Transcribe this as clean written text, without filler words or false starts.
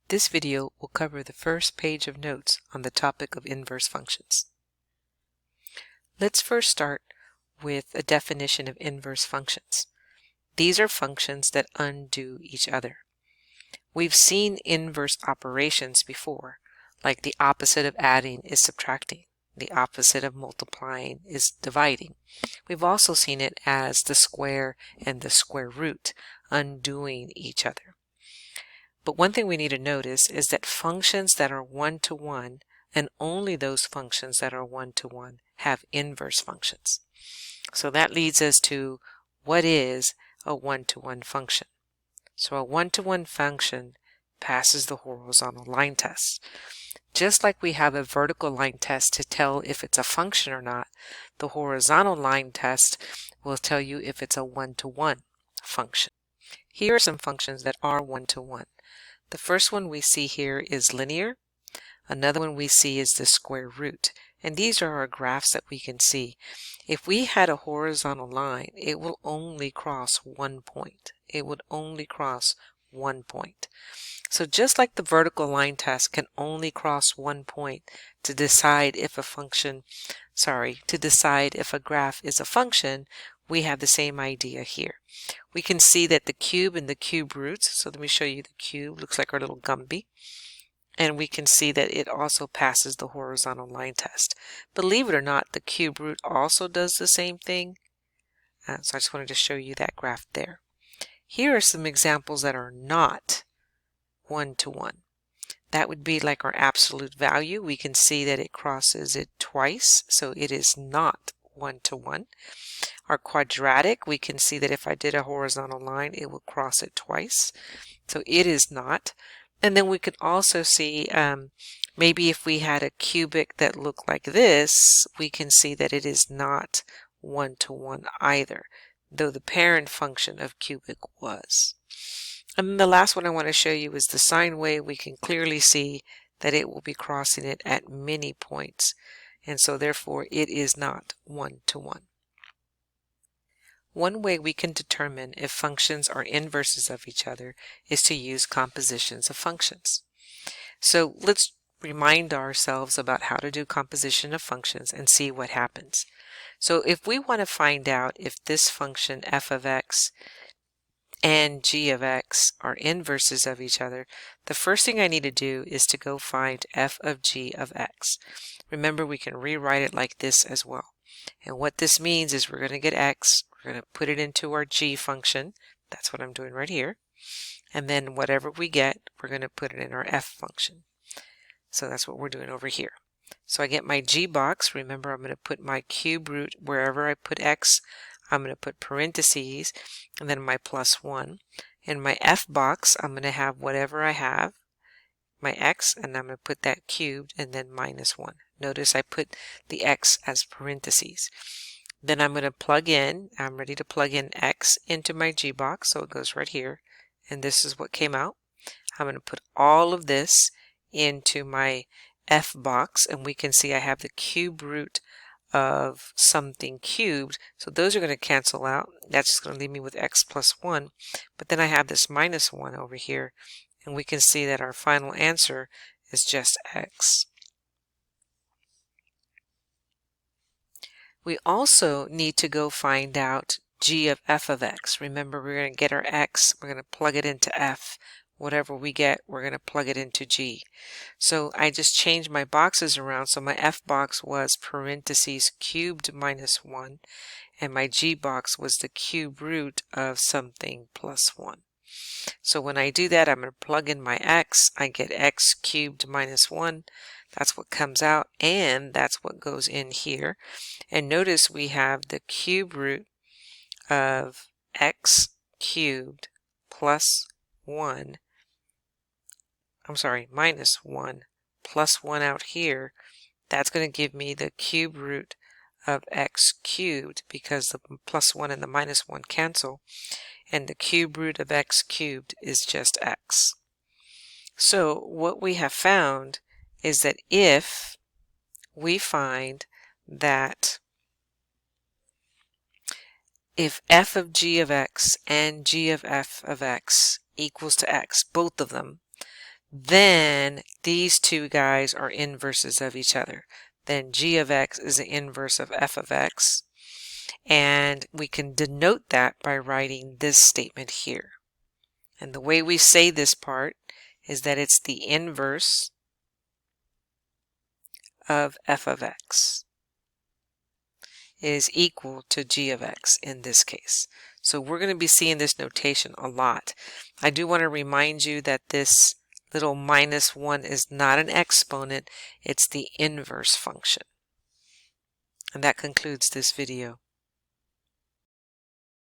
This video will cover the first page of notes on the topic of inverse functions. Let's first start with a definition of inverse functions. These are functions that undo each other. We've seen inverse operations before, like the opposite of adding is subtracting. The opposite of multiplying is dividing. We've also seen it as the square and the square root, undoing each other. But one thing we need to notice is that functions that are one-to-one, and only those functions that are one-to-one, have inverse functions. So that leads us to what is a one-to-one function. So a one-to-one function passes the horizontal line test. Just like we have a vertical line test to tell if it's a function or not, the horizontal line test will tell you if it's a one-to-one function. Here are some functions that are one-to-one. The first one we see here is linear. Another one we see is the square root. And these are our graphs that we can see. If we had a horizontal line, it will only cross one point. It would only cross one point. So just like the vertical line test can only cross one point to decide if a graph is a function, we have the same idea here. We can see that the cube and the cube roots, so let me show you the cube, looks like our little Gumby. And we can see that it also passes the horizontal line test. Believe it or not, the cube root also does the same thing. So I just wanted to show you that graph there. Here are some examples that are not one-to-one. That would be like our absolute value. We can see that it crosses it twice, so it is not one-to-one. Our quadratic, we can see that if I did a horizontal line, it will cross it twice, so it is not. And then we could also see maybe if we had a cubic that looked like this, we can see that it is not one-to-one either, though the parent function of cubic was. And then the last one I want to show you is the sine wave. We can clearly see that it will be crossing it at many points, and so therefore it is not one-to-one. One way we can determine if functions are inverses of each other is to use compositions of functions. So let's remind ourselves about how to do composition of functions and see what happens. So if we want to find out if this function f of x and g of x are inverses of each other, the first thing I need to do is to go find f of g of x. Remember, we can rewrite it like this as well. And what this means is we're going to get x, we're going to put it into our g function. That's what I'm doing right here. And then whatever we get, we're going to put it in our f function. So that's what we're doing over here. So I get my g box. Remember, I'm going to put my cube root wherever I put x. I'm going to put parentheses and then my plus 1. In my f box, I'm going to have whatever I have, my x, and I'm going to put that cubed and then minus 1. Notice I put the x as parentheses. Then I'm going to plug in, I'm ready to plug in x into my g box, so it goes right here, and this is what came out. I'm going to put all of this into my f box, and we can see I have the cube root of something cubed, so those are going to cancel out. That's just going to leave me with x plus 1, but then I have this minus 1 over here, and we can see that our final answer is just x. We also need to go find out g of f of x. Remember, we're going to get our x, we're going to plug it into f. Whatever we get, we're going to plug it into g. So I just changed my boxes around. So my f box was parentheses cubed minus 1, and my g box was the cube root of something plus 1. So when I do that, I'm going to plug in my x. I get x cubed minus 1. That's what comes out, and that's what goes in here. And notice we have the cube root of x cubed plus 1. Minus 1 plus 1 out here. That's going to give me the cube root of x cubed, because the plus 1 and the minus 1 cancel, and the cube root of x cubed is just x. So what we have found is that if we find that if f of g of x and g of f of x equals to x, both of them, then these two guys are inverses of each other. Then g of x is the inverse of f of x. And we can denote that by writing this statement here. And the way we say this part is that it's the inverse of f of x is equal to g of x in this case. So we're going to be seeing this notation a lot. I do want to remind you that this little -1 is not an exponent, it's the inverse function. And that concludes this video.